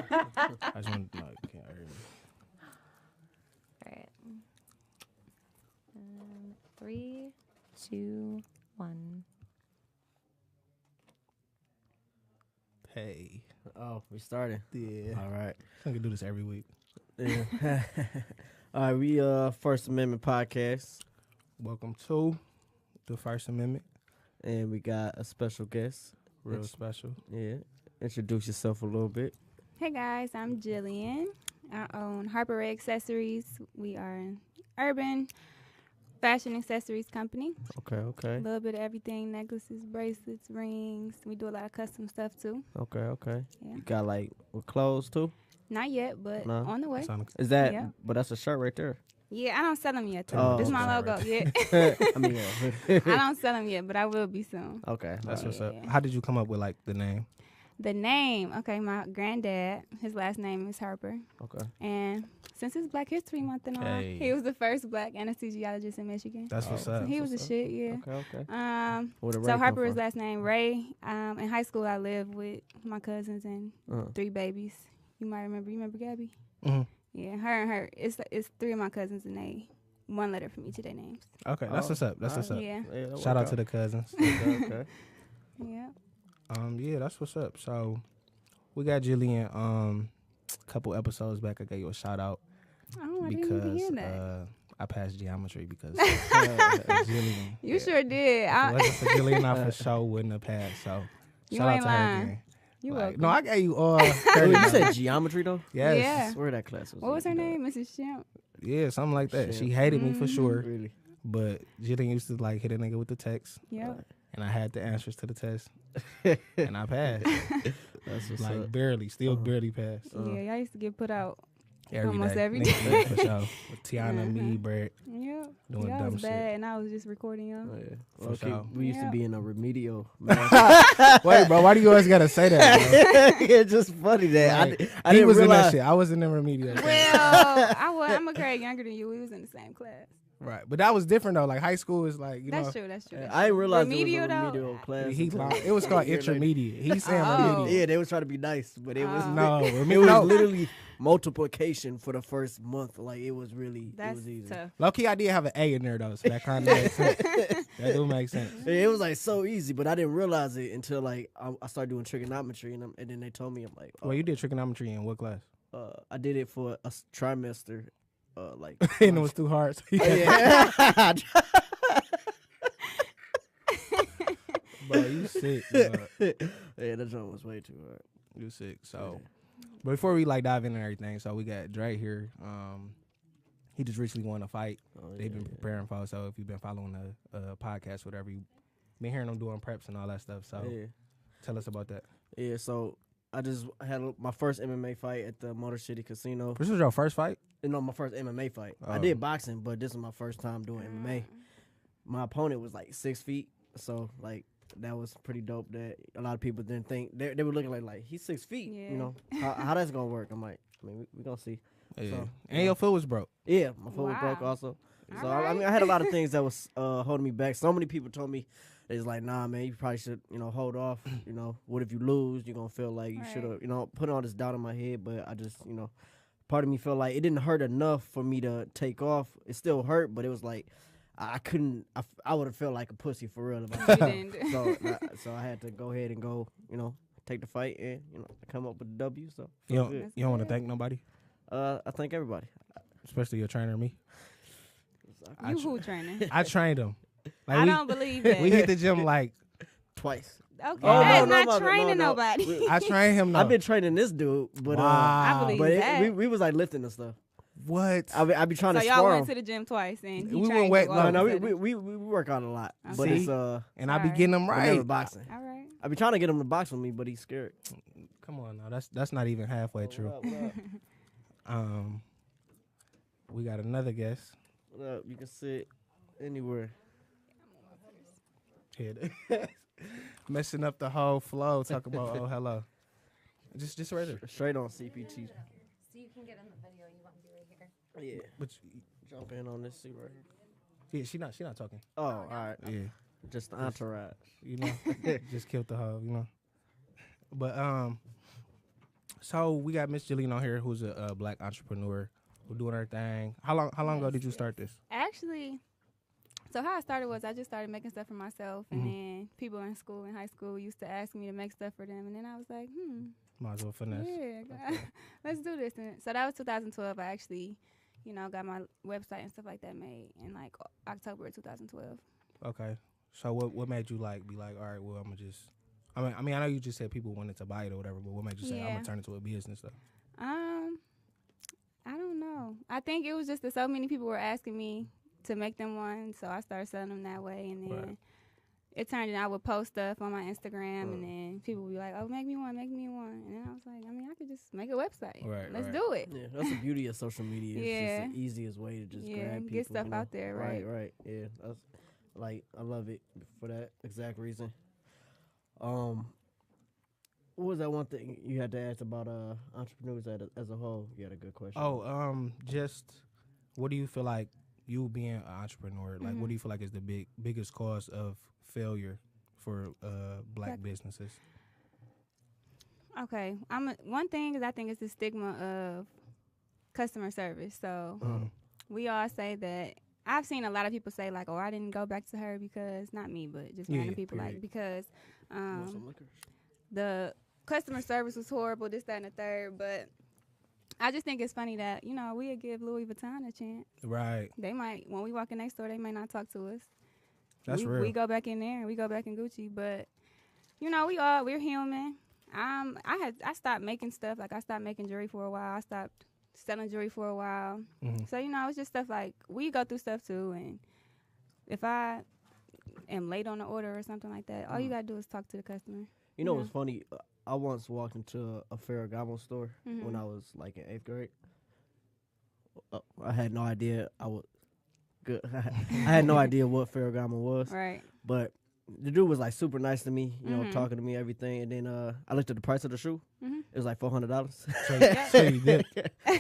I just want to know you can't hear me. All right. 3, 2, 1. Hey. Oh, we started. Yeah. All right. I can do this every week. Yeah. All right, we First Amendment podcast, Welcome to the First Amendment. and we got a special guest. Real special. Yeah. Introduce yourself a little bit. Hey guys, I'm Jillian. I own Harper Ray Accessories. We are an urban fashion accessories company. Okay. A little bit of everything: necklaces, bracelets, rings. We do a lot of custom stuff too. Okay. Yeah. You got like with clothes too? Not yet, but No. on the way. Is that? Yeah. But that's a shirt right there. Yeah, I don't sell them yet. Too. Oh, This is my okay. logo. Yeah, I mean, I don't sell them yet, but I will be soon. Okay. That's what's up. Yeah. How did you come up with like the name? The name, okay, my granddad, his last name is Harper. Okay. And since it's Black History Month and all, Hey. he was the first black anesthesiologist in Michigan. That's what's up. He was the shit, yeah. Okay. So Where the Ray come Harper is from? last name Ray. In high school, I lived with my cousins and 3 babies. You might remember. You remember Gabby? Mm-hmm. Yeah, her and her. It's 3 of my cousins, and they 1 letter from each of their names. Okay, that's what's up. That's what's up. Yeah, Yeah, that Shout work out to the cousins. Okay. yeah. Yeah, that's what's up. So we got Jillian. A couple episodes back, I gave you a shout out Oh, I didn't even because hear that. I passed geometry because Jillian. You sure did. If it wasn't for Jillian, I for sure wouldn't have passed. So You shout out ain't to her lying. again. You Like, welcome. no, I gave you all. Wait, 30 you said geometry though? yes. Yeah. I swear that class was. What was her easy, name, Mrs. Shemp? Yeah, something like that. Shit. She hated me for Mhm. sure, dog. Really? but Jillian used to like hit a nigga with the text, Yep. and I had the answers to the test, and I passed. That's what's Like up. barely, still Uh-huh. barely passed. Yeah, I used to get put out. Every Almost day. every Niggas day. for sure. With Tiana, me, Mhm. Brett, Yep. doing Y'all dumb was shit. bad, and I was just recording y'all. Oh, yeah. For Okay, sure. we used to Yeah. be in a remedial. math. Wait, bro, why do you always gotta say that? Bro? It's just funny that Like, I he didn't was in that realize. shit. I was in the remedial. class. Well, I'm a grade younger than you. We was in the same class. Right, but that was different though. Like high school is like you That's know. true. That's true. I didn't realize Remedial, it was a though? remedial class. He until- lied. It was called a year later. intermediate. He's saying Oh. remedial. Yeah, they was trying to be nice, but it was Oh. No, it remedial. was No. literally multiplication for the first month. Like it was really it That's was easy. tough. Low key, I did have an A in there though, so that kind of makes sense. That do make sense. Yeah, it was like so easy, but I didn't realize it until like I started doing trigonometry, and then they told me I'm like, Well, you did trigonometry in what class? I did it for a trimester, like And it was too hard. So you yeah. Bro, you sick. Bro. Yeah, that joint was way too hard. You sick. So, but before we like dive into everything, so we got Dre here. He just recently won a fight. Oh, They've yeah, been preparing for. So if you've been following the podcast, whatever, you been hearing them doing preps and all that stuff. So yeah. tell us about that. Yeah, so I just had my first MMA fight at the Motor City Casino. This was your first fight? No, my first MMA fight. I Oh. did boxing, but this is my first time doing MMA. My opponent was like 6 feet, so like that was pretty dope. That a lot of people didn't think they were looking like he's 6 feet. Yeah. You know how that's gonna work? I'm like, I mean, we gonna see. Yeah. So, And your foot was broke. Yeah, my foot was Wow. broke also. So All I mean, right. I had a lot of things that was holding me back. So many people told me, it's like, nah, man, you probably should, hold off. What if you lose? You're gonna feel like you Right. should have, put all this doubt in my head. But I just, part of me felt like it didn't hurt enough for me to take off. It still hurt, but it was like I couldn't. I would have felt like a pussy for real if I You didn't. so I had to go ahead and go, take the fight and come up with a W. So You felt don't, good. you don't want to good. thank nobody, I thank everybody. especially your trainer, me. I You tr- who training? I trained him. Like I we, don't believe that. we hit the gym like Twice. Okay, Oh, that's no, not training nobody. I trained him. Though. I've been training this dude, but I believe but that. we was like lifting and stuff. What? I be trying So to y'all spar went him. to the gym twice, and he We went trained way- you no, all No, of a we sudden. we work out a lot, but See? it's and I be Alright. getting him but never right. boxing. All right. I be trying to get him to box with me, but he's scared. Come on now, that's not even halfway true. What up? We got another guest. What up? You can sit anywhere. Here. Messing up the whole flow. Talk about oh hello. Just right there. Straight on CPT. So you can get in the video. You want to be right here. Yeah, But jump in on this seat right here. yeah, she not talking. Oh, all right. Yeah, Just the entourage. you know, just killed the hoe. You know, but So we got Miss Jillian on here, who's a black entrepreneur, who doing her thing. How long ago did you start this? Actually, so how I started was I just started making stuff for myself, and Mhm. then people in school, in high school, used to ask me to make stuff for them, and then I was like, Might as well finesse. yeah, let's do this. And so that was 2012. I actually, got my website and stuff like that made in like October of 2012. Okay. So what made you be like, all right, well, I'm gonna just. I mean, I know you just said people wanted to buy it or whatever, but what made you say I'm Yeah. gonna turn it into a business though? I don't know. I think it was just that so many people were asking me to make them one, so I started selling them that way, and then Right. it turned into I would post stuff on my Instagram, and then people would be like, "Oh, make me one," and then I was like, I mean, I could just make a website. Right, Let's right. do it. Yeah, that's the beauty of social media. It's Yeah. just the easiest way to just Yeah, grab get people. stuff you know? out there, right. Right. Yeah, that's I love it for that exact reason. What was that one thing you had to ask about entrepreneurs as a whole? You had a good question. Oh, just what do you feel like you being an entrepreneur? Like, what do you feel like is the biggest cause of failure for black businesses? Okay, one thing is I think it's the stigma of customer service. So we all say that. I've seen a lot of people say like, "Oh, I didn't go back to her because not me, but just random people period. like because Want some liquor? the customer service was horrible, this, that, and the third." But I just think it's funny that we'll give Louis Vuitton a chance. Right. They might, when we walk in next door, they may not talk to us. That's real. We go back in there and we go back in Gucci, but we're human. I stopped making stuff. Like I stopped making jewelry for a while. I stopped selling jewelry for a while. So it's just stuff like we go through stuff too. And if I am late on the order or something like that, all you gotta do is talk to the customer. You know what's funny? I once walked into a Ferragamo store when I was like in 8th grade. I had no idea I had no idea what Ferragamo was. Right. But the dude was like super nice to me, talking to me, everything. And then I looked at the price of the shoe. It was like $400. So you did.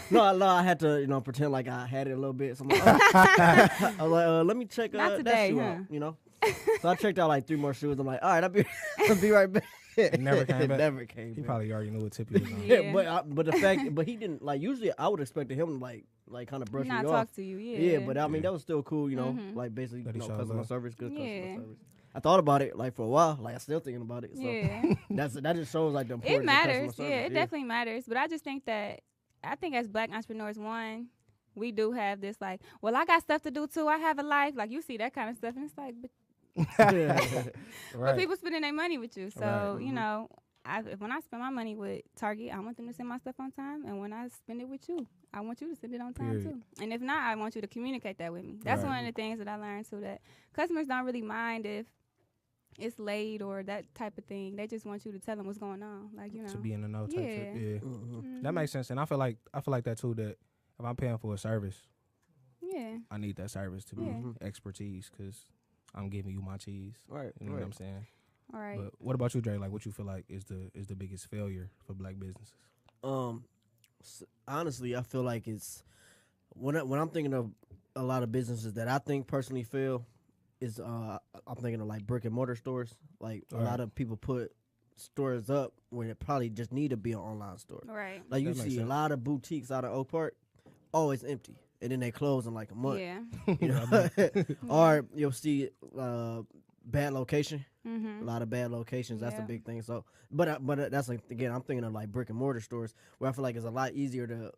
No, I had to, pretend like I had it a little bit. So I'm like, I was like, let me check Not that today, shoe huh? out, So I checked out like 3 more shoes. I'm like, all right, I'll be right back. It never came back. Never came He back. probably already knew what tip he was on. Yeah. But the fact, but he didn't usually I would expect him to like kind of brush Not me talk off. to you. Yeah, Yeah. but I mean that was still cool, like basically That he showed customer love. service, good Yeah. customer service. I thought about it like for a while, like I'm still thinking about it. So Yeah. that just shows like the importance It matters. of customer Yeah, service. it definitely matters. But I just think as black entrepreneurs, we do have this like, well, I got stuff to do too. I have a life. Like you see that kind of stuff, and it's like, but Right. people spending their money with you. So Right. when I spend my money with Target, I want them to send my stuff on time, and when I spend it with you, I want you to send it on time Period. too. And if not, I want you to communicate that with me. That's Right. one of the things that I learned too, that customers don't really mind if it's late or that type of thing. They just want you to tell them what's going on, like To be in the know type shit. Yeah. Yeah. Mhm. That makes sense. And I feel like that too, that if I'm paying for a service, Yeah. I need that service to be Yeah. expertise because I'm giving you my cheese. Right, You know what I'm saying? All right. But what about you, Dre? Like, what you feel like is the biggest failure for black businesses? Honestly, I feel like it's when I'm thinking of a lot of businesses that I think personally fail is I'm thinking of like brick and mortar stores. Like a Right. lot of people put stores up when it probably just need to be an online store. Right. Like you That makes see a sense. lot of boutiques out of Oak Park, always empty, and then they close in like a month. Yeah. You know, or you'll see bad location. Mm-hmm. A lot of bad locations. That's a Yeah. big thing. So, but that's like again, I'm thinking of like brick and mortar stores where I feel like it's a lot easier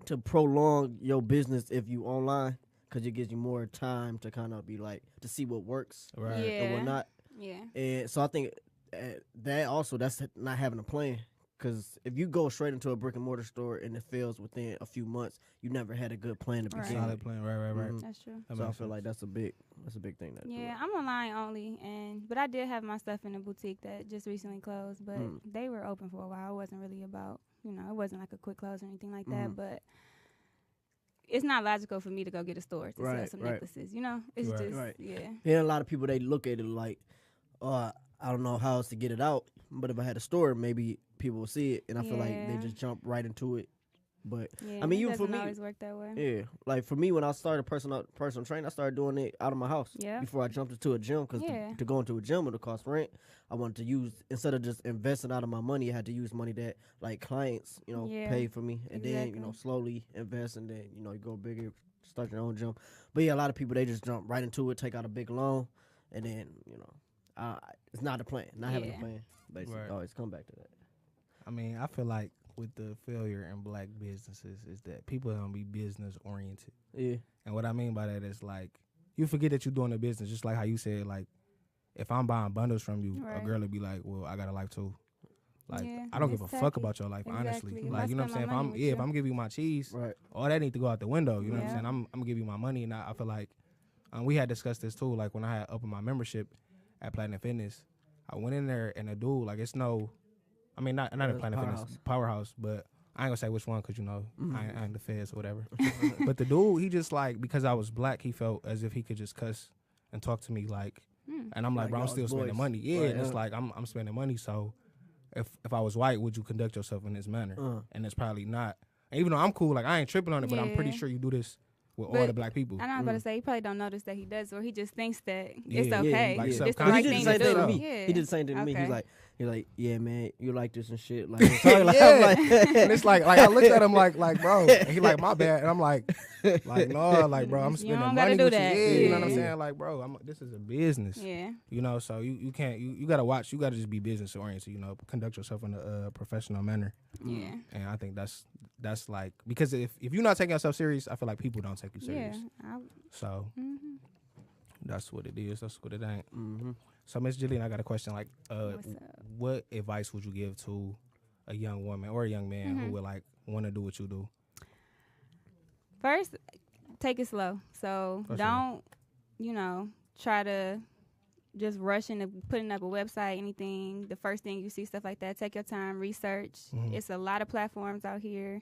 to prolong your business if you online because it gives you more time to kind of be like to see what works Right. and Yeah. whatnot. Yeah. And so I think that also that's not having a plan. Because if you go straight into a brick and mortar store and it fails within a few months, you never had a good plan to Right. begin Solid with. plan. Right. Mhm. That's true. That So I makes feel sense. like that's a big thing. That Yeah, I'm online only, but I did have my stuff in a boutique that just recently closed, but they were open for a while. It wasn't really about, it wasn't like a quick close or anything like that, but it's not logical for me to go get a store to sell Right, some right. necklaces, It's Right. just, Right. yeah. And a lot of people, they look at it like, oh, I don't know how else to get it out. But if I had a store, maybe people will see it. And I feel like they Yeah. just jump right into it But Yeah, I mean, it even for doesn't me, always work that way. yeah, like for me when I started personal training, I started doing it out of my house. Yeah. Before I jumped into a gym, because Yeah. to go into a gym would cost rent. I wanted to use, instead of just investing out of my money, I had to use money that like clients, Yeah, pay for me, and then exactly. slowly invest, and then you go bigger, start your own gym. But yeah, a lot of people, they just jump right into it, take out a big loan, and then it's not a plan, not having a Yeah. plan. Basically, Right. always come back to that. I mean, I feel like with the failure in black businesses is that people don't be business oriented. Yeah, And what I mean by that is like you forget that you're doing a business, just like how you said, like if I'm buying bundles from you, a Right. girl would be like, well, I got a life too. Like Yeah, I don't give a it's fuck tacky. about your life, honestly. Exactly. If Like I you know what I'm spend saying? my If money I'm with if you. I'm giving you my cheese, right. all that need to go out the window. You know what I'm Yeah. saying? I'm gonna give you my money, and I feel like we had discussed this too. Like when I had opened my membership at Platinum Fitness, I went in there and a dude, like it's no, I mean not a It's Platinum Powerhouse. Fitness Powerhouse, but I ain't gonna say which one because Mm-hmm. I ain't the feds or whatever. But the dude, he just like because I was black, he felt as if he could just cuss and talk to me like, and I'm like, Like bro, I'm y'all's still spending boys. money. Yeah, Right, and it's yeah. like I'm spending money, so if I was white, would you conduct yourself in this manner? And it's probably not. And even though I'm cool, like I ain't tripping on it, but I'm pretty Yeah. sure you do this with all But the black people. I know I'm about to say he probably don't notice that he does, or he just thinks that Yeah, it's yeah, okay. like It's the subconscious. right he did thing the to same thing do. to me. Yeah. He did the same thing to me. Okay. He's like, yeah, man, you like this and shit. Like, sorry, like, Yeah. I'm like, And it's like I looked at him like bro, and he like my bad, and I'm like no, like bro, I'm You spending don't money gotta do with that. you. Yeah, you know what I'm Yeah. saying? Like bro, this is a business. Yeah. You know, so you can't you gotta watch. You gotta just be business oriented. You know, conduct yourself in a professional manner. Yeah. And I think that's like because if you're not taking yourself serious, I feel like people don't take you Yeah. serious. So that's what it is. That's what it ain't. So Miss Jillian, I got a question. Like, What's up? what advice would you give to a young woman or a young man who would like want to do what you do? First, take it slow. So For sure. don't, try to just rush into putting up a website, anything. The first thing you see, stuff like that, take your time, research. It's a lot of platforms out here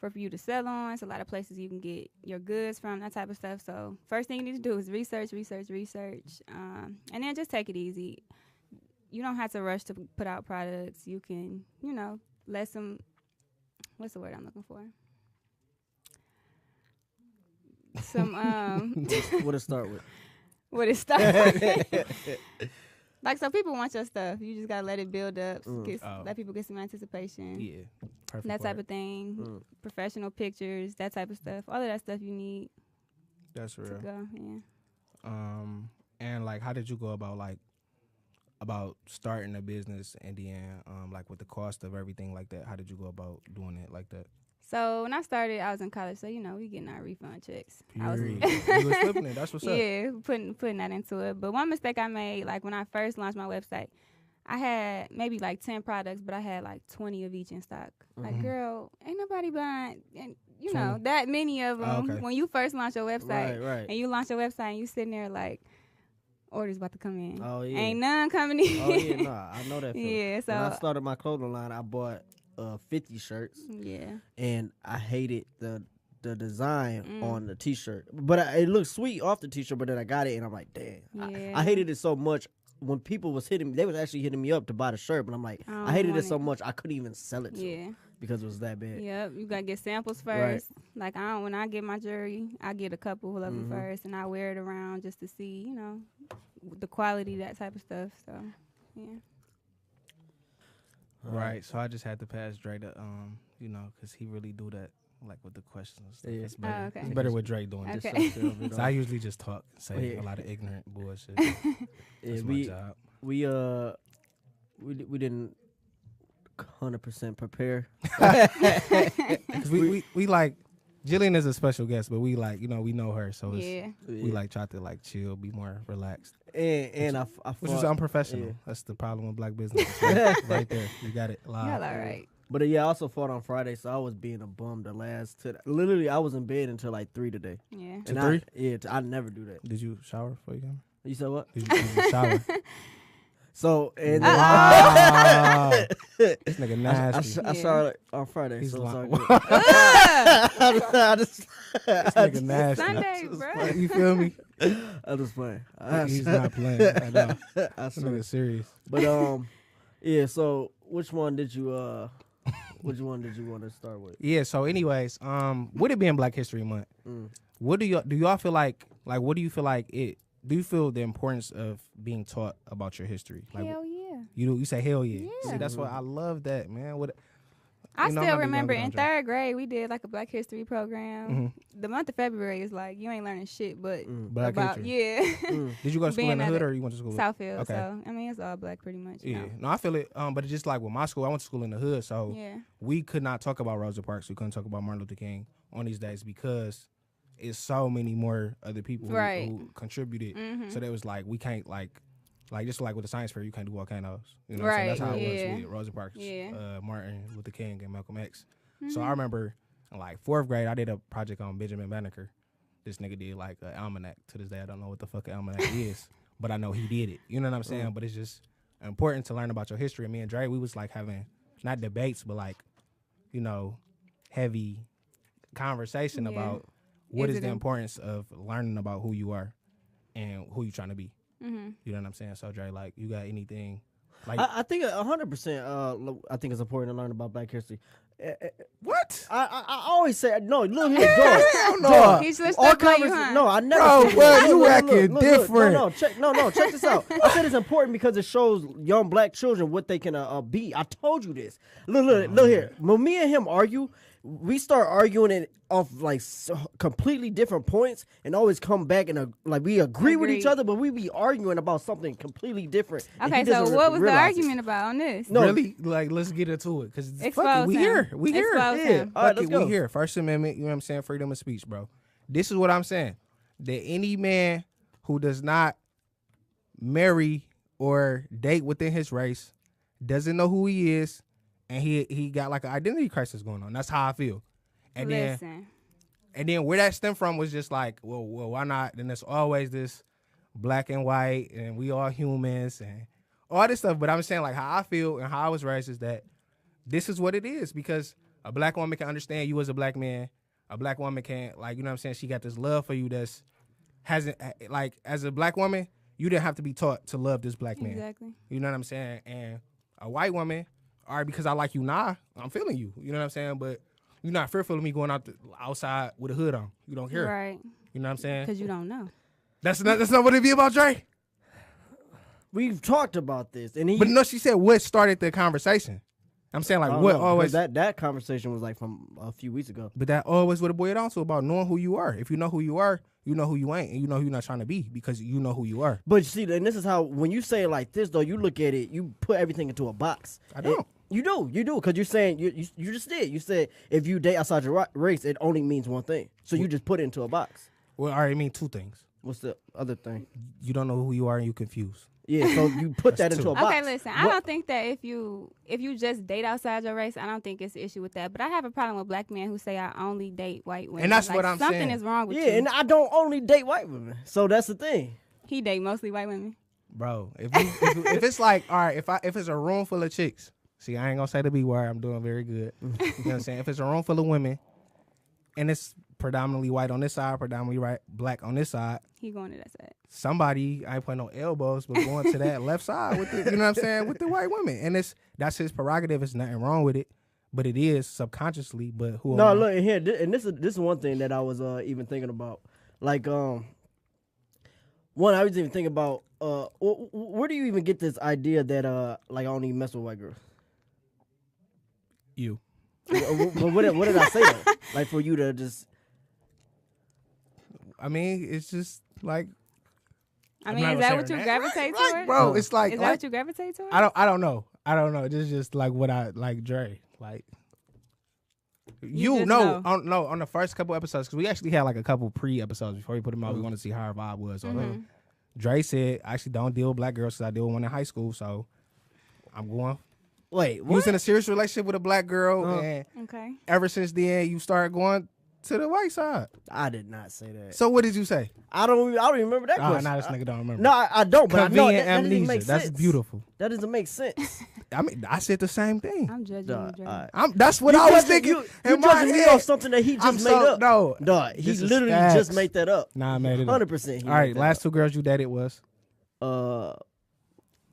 for you to sell on. It's a lot of places you can get your goods from, that type of stuff. So first thing you need to do is research. And then just take it easy. You don't have to rush to put out products. You can, let some, what's the word I'm looking for? Some, what to start with? what it starts. Like, so people want your stuff. You just gotta let it build up. Let people get some anticipation. Yeah, perfect. That type word. of thing. Professional pictures, that type of stuff. All of that stuff you need That's to real. go. Yeah. And like, how did you go about starting a business and then like with the cost of everything like that? How did you go about doing it like that? So when I started, I was in college. So we getting our refund checks. I was, Period. You was flipping it. That's what's up. yeah, putting that into it. But one mistake I made, like when I first launched my website, I had maybe like 10 products, but I had like 20 of each in stock. Like, girl, ain't nobody buying, and that many of them. okay. When you first launch your website, Right. and you launch your website, and you sitting there like, orders about to come in. Oh, yeah. Ain't none coming in. Oh yeah, nah, I know that feeling. Yeah, when I so started my clothing line, I bought 50 shirts, yeah, and I hated the design on the t-shirt. But it looked sweet off the t-shirt, but then I got it, and I'm like, damn. Yeah. I hated it so much. When people was hitting me, they was actually hitting me up to buy the shirt, but I'm like, I don't I hated it want so it. much I couldn't even sell it to them yeah. because it was that bad. Yep, you gotta get samples Right. first. Like when I get my jewelry, I get a couple of them first, and I wear it around just to see, the quality, that type of stuff. So, yeah. Right. So I just had to pass Dre to because he really do that like with the questions and stuff. Yeah. It's better. Oh, okay. It's better with Dre doing Okay. this. Just so So I usually just talk, say Yeah. a lot of ignorant bullshit. Yeah, That's my job. we didn't 100% prepare. Because we like Jillian is a special guest, but we like we know her, so it's, Yeah. we like try to like chill, be more relaxed. and I Which is fought- unprofessional. yeah. That's the problem with black business. Right there, you got it live. Y'all all right. But yeah, I also fought on Friday, so I was being a bum literally I was in bed until like 3 today. Yeah. To 3? I never do that. Did you shower before you came? You said what? Did you shower? So and Wow. This nigga nasty. I Yeah. saw it on Friday. He's so it's all lying. good. I just, This nigga nasty. Sunday, bro. You feel me? I'm just playing. He's not playing at all. I This swear. nigga serious. But yeah. So which one did you Which one did you want to start with? Yeah. So, anyways, with it being Black History Month, what do y'all feel like? Like, what do you feel like it? Do you feel the importance of being taught about your history? Like, Hell yeah. You say hell yeah. Yeah. See, that's why I love that, man. What I you know, still I'm not remember big on in Dre. 3rd grade we did like a Black History program. Mm-hmm. The month of February is like you ain't learning shit, but Black about History. yeah, Did you go to school Being in the at hood it. or you went to school? Southfield. Okay. So I mean it's all black pretty much. Yeah. now. No, I feel it. But it's just like with my school, I went to school in the hood, so Yeah. we could not talk about Rosa Parks. We couldn't talk about Martin Luther King on these days because it's so many more other people Right. who contributed. Mhm. So that was like we can't like just like with the science fair, you can't do volcanoes. You know, Right, so that's how it yeah. was with Rosa Parks, Yeah. Martin Luther King, and Malcolm X. Mm-hmm. So I remember in like 4th grade, I did a project on Benjamin Banneker. This nigga did like an almanac. To this day, I don't know what the fuck an almanac is, but I know he did it. You know what I'm saying? But it's just important to learn about your history. And me and Dre, we was like having not debates, but like, you know, heavy conversation Yeah. about what Is is it the im- importance of learning about who you are and who you trying to be. Mhm. You know what I'm saying? So Dre, like, you got anything? Like, I think 100%. I think it's important to learn about Black history. what? I always say no. Look here, dog. Hell no. Dog. He switched All up on you, conversa- huh? No, I never. Bro, said well, that. you Look, acting different. No, check this out. I said it's important because it shows young black children what they can be. I told you this. Look here. When me and him argue, we start arguing it off like completely different points, and always come back and like we agree with each Agreed. other, but we be arguing about something completely different. and Okay, he so doesn't what was the realize it. argument about on this? No. Really? Like, let's get into it. Because fuck it, Expose we him. here. We here. Expose Yeah. him. All right, Fuck let's it, go. we here. First Amendment, you know what I'm saying? Freedom of speech, bro. This is what I'm saying. That any man who does not marry or date within his race doesn't know who he is, and he got like an identity crisis going on. That's how I feel. And Listen. then where that stemmed from was just like, well, why not? Then there's always this black and white, and we all humans, and all this stuff. But I'm saying like how I feel and how I was raised is that this is what it is, because a black woman can understand you as a black man. A black woman can't, like, you know what I'm saying? She got this love for you that's hasn't, like, as a black woman, you didn't have to be taught to love this black man. Exactly. You know what I'm saying? And a white woman, all right, because I like you now, I'm feeling you. You know what I'm saying? But you're not fearful of me going outside with a hood on. You don't care. Right. You know what I'm saying? Because you don't know. That's not what it be about, Dre. We've talked about this, and he. But no, she said what started the conversation. I'm saying like I don't what know, always. because that conversation was like from a few weeks ago. But that always what it boiled down to about knowing who you are. If you know who you are, you know who you ain't, and you know who you're not trying to be because you know who you are. But you see, and this is how when you say it like this, though, you look at it, you put everything into a box. I don't. You do, because you're saying you just did. You said if you date outside your race, it only means one thing. So you just put it into a box. Well, I already mean two things. What's the other thing? You don't know who you are and you confused. Yeah, so you put that That's into a two. box. Okay, listen. I don't think that if you just date outside your race, I don't think it's an issue with that. But I have a problem with black men who say I only date white women. And that's Like, what I'm something saying. is wrong with Yeah, you. and I don't only date white women, so that's the thing. He date mostly white women. Bro, if it's like, all right, if it's a room full of chicks, see, I ain't gonna say the B word, I'm doing very good. You know what I'm saying? If it's a room full of women and it's predominantly white on this side, predominantly black on this side, He going to that side. somebody, I ain't putting no elbows, but going to that left side with the, you know what I'm saying, with the white women. And that's his prerogative. There's nothing wrong with it. But it is subconsciously, but who No, am I? look here, and this is one thing that I was even thinking about. Like, one, I was even thinking about, where do you even get this idea that like I only mess with white girls? You. what did I say though? Like for you to just. I mean, it's just like, I I'm mean, not is gonna that say what her you name. gravitate Like, toward? bro, it's like, Is that what you gravitate toward? I don't know. This is just like what I like, Dre. Like You just know, know. on the first couple episodes, because we actually had like a couple pre-episodes before we put them out. We want to see how our vibe was. Or whatever. Dre said, I actually don't deal with black girls because I deal with one in high school, so I'm going. Wait, You was in a serious relationship with a black girl, and Okay. ever since then, you started going to the white side. I did not say that. So what did you say? I don't even remember that Oh, question. now this nigga don't remember. No, I don't. But I know Convenient that doesn't amnesia. make That's sense. beautiful. That doesn't make sense. I mean, I said the same thing. I'm judging Duh, you, Dre. That's what You I was judging- thinking. You in my judging me head. off something that he just I'm made so- up. No, Duh, he this is literally facts. just made that up. Nah, I made it up. 100%. All right, last two girls you dated was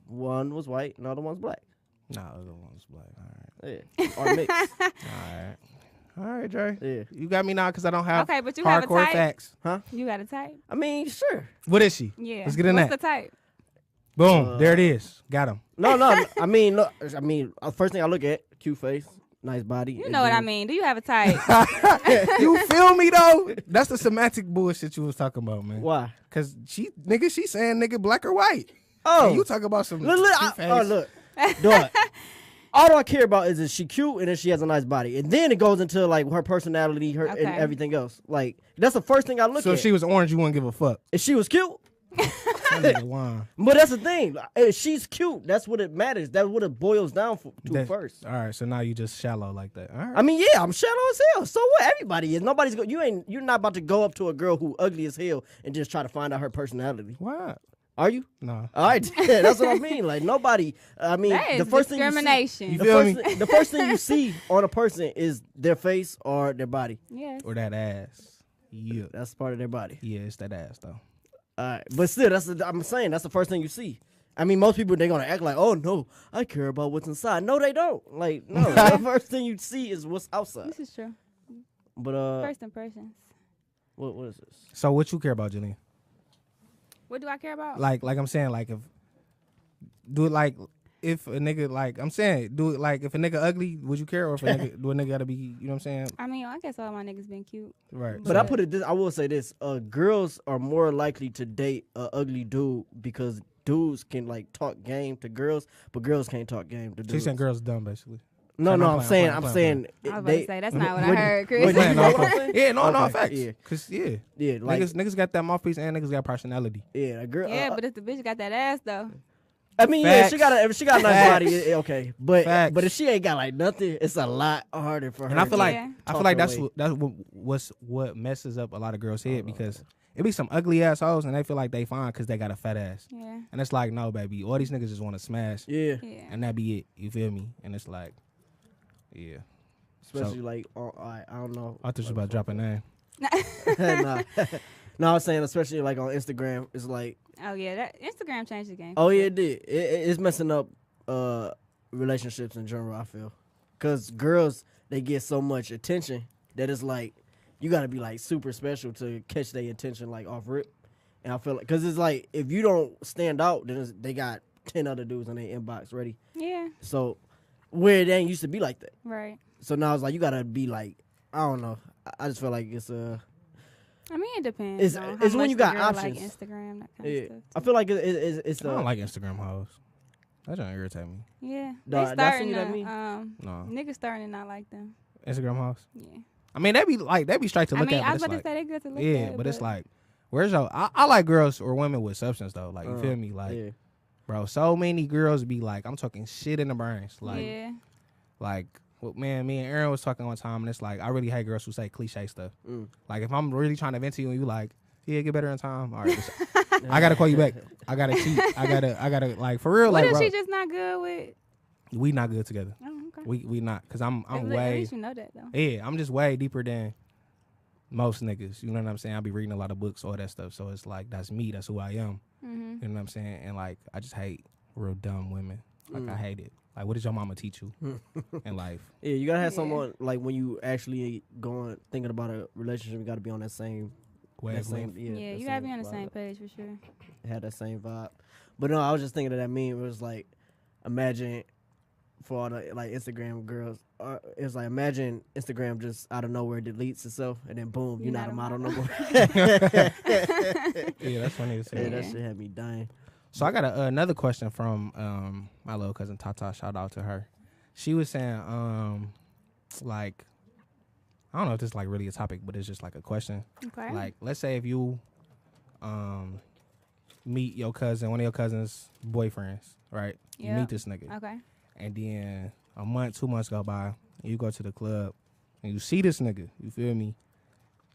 One was white, another one's black. Nah, other one's black. All Yeah, or mixed. right. All right, Dre. Yeah. You got me now because I don't have Okay, but you have a hardcore type? facts. You got a type? I mean, sure. What is she? Yeah. Let's get in What's that. the type? Boom. There it is. Got him. No. I mean, look. I mean, first thing I look at, cute face, nice body. You and know what I then- mean. Do you have a type? You feel me though? That's the semantic bullshit you was talking about, man. Why? Cause she saying nigga black or white. Oh, And you talk about some look, cute face. look. Dog. All I care about is she cute and then she has a nice body, and then it goes into like her personality, and Okay. everything else. Like that's the first thing I look So at. if she was orange, you wouldn't give a fuck. If she was cute, That nigga lying. but that's the thing. If she's cute, that's what it matters. That's what it boils down to That- first. All right, so now you just shallow like that. All right. I mean, yeah, I'm shallow as hell. So what? Everybody is. Nobody's go. You're not about to go up to a girl who ugly as hell and just try to find out her personality. Why? Are you? No. All right, yeah, that's what I mean. Like nobody. I mean, That is the first thing discrimination. You the feel first, me? the first thing you see on a person is their face or their body. Yes. Or that ass. Yeah. That's part of their body. Yeah, it's that ass though. All right, but still, I'm saying that's the first thing you see. I mean, most people they're gonna act like, oh no, I care about what's inside. No, they don't. Like, no, the first thing you see is what's outside. This is true. But First impressions. what is this? So what you care about, Jillian? What do I care about? Like I'm saying, like if do it like if a nigga like I'm saying, do it like if a nigga ugly, would you care? Or if a nigga do a nigga gotta be, you know what I'm saying? I mean, I guess all my niggas been cute. Right. But I put it this. I will say this: girls are more likely to date a ugly dude because dudes can like talk game to girls, but girls can't talk game to dudes. She's saying girls dumb basically. No, I'm no, playing, I'm saying, I'm I'm playing. saying. I was about they- to say that's not what I when- heard, when- Chris. Playing know off what I'm of- saying? Yeah, no, Okay, facts. yeah. Cause yeah, Yeah, like niggas got that mouthpiece and niggas got personality. yeah, a girl. Yeah, but if the bitch got that ass though, I mean, yeah, Facts. she got if she got a nice Facts. body, okay. But Facts. if she ain't got like nothing, it's a lot harder for her. And I feel like Yeah. I talk feel like her that's way. what messes up a lot of girls' head because it be some ugly ass hoes and they feel like they fine because they got a fat ass. yeah, And it's like, no, baby, all these niggas just want to smash, yeah, yeah. and that be it. You feel me? And it's like, yeah. especially like I don't know. I thought you was about to drop a name. nah. No, I was saying especially like on Instagram, it's like, Oh yeah, that Instagram changed the game. oh yeah, it did. It's messing up relationships in general. I feel because girls they get so much attention that it's like you got to be like super special to catch their attention like off rip. And I feel like because it's like if you don't stand out, then they got 10 other dudes in their inbox ready. Yeah, So where it ain't used to be like that. right. So now it's like you gotta be like I don't know. I just feel like it's I mean, it depends. It's- on it's how when much you the got girl options. like Instagram, that kind yeah. of stuff. I feel like it's I don't like Instagram hoes. That don't irritate me. Yeah, Dog, they that's starting what I to mean. No. niggas starting to not like them. Instagram hoes. Yeah, I mean, they be straight to I look mean, at. I But was it's about like, to say they good to look yeah, at. but it's like, where's your? I like girls or women with substance though. Like you feel me? Like, yeah. bro, so many girls be like, I'm talking shit in the brains. Like, yeah, like, what man, me and Aaron was talking one time, and it's like, I really hate girls who say cliche stuff. Like, if I'm really trying to vent to you and you like, yeah, get better in time. All right, I gotta call you back. I gotta cheat. I gotta like for real. what Like, if bro, she just not good with? we not good together. Oh, okay. We not, cause I'm At way. least you know that though. Yeah, I'm just way deeper than most niggas. You know what I'm saying? I be reading a lot of books, all that stuff. So it's like that's me. That's who I am. Mm-hmm. You know what I'm saying? And like I just hate real dumb women. Like I hate it. Like what did your mama teach you in life? Yeah, you gotta have Yeah. someone like when you actually going thinking about a relationship, you gotta be on that same Wavelength. Yeah, that you gotta be on the vibe. same page for sure. Have that same vibe. But no, I was just thinking of that meme. It was like, imagine for all the like Instagram girls. It's like imagine Instagram just out of nowhere deletes itself, and then boom, you're not a model no more. Yeah, that's funny to say. Yeah, that shit had me dying. So I got another question from my little cousin Tata. Shout out to her. She was saying, like, I don't know if this is like really a topic, but it's just like a question. Okay. Like, let's say if you meet your cousin, one of your cousin's boyfriends, right? You Yeah. meet this nigga, Okay. and then a month, 2 months go by, and you go to the club, and you see this nigga. You feel me?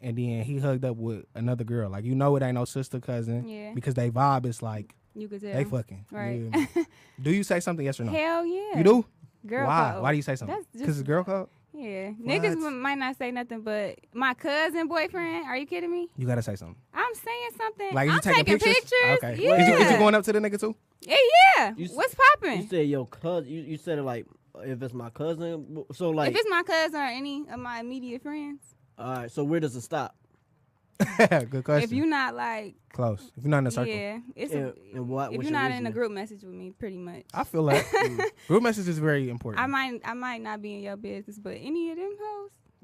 And then he hugged up with another girl. Like, you know it ain't no sister cousin Yeah. because they vibe is like You could tell. they fucking. You Right. feel me? Do you say something? Yes or no? Hell yeah. You do? Girl Why? code. Why do you say something? That's Because just- it's girl code? Yeah, niggas might not say nothing, but my cousin boyfriend. Are you kidding me? You gotta say something. I'm saying something. Like, is I'm you taking pictures? Okay. Yeah. Is you going up to the nigga too? Yeah. You What's You popping? said your cousin. You said it like if it's my cousin. So like, If it's my cousin or any of my immediate friends, all right. So where does it stop? Good question. if you're not like, Close. If you're not in a circle. yeah, it's And what? if what's you're your not in a reasoning? group message with me, pretty much. I feel like group message is very important. I might not be in your business, but any of them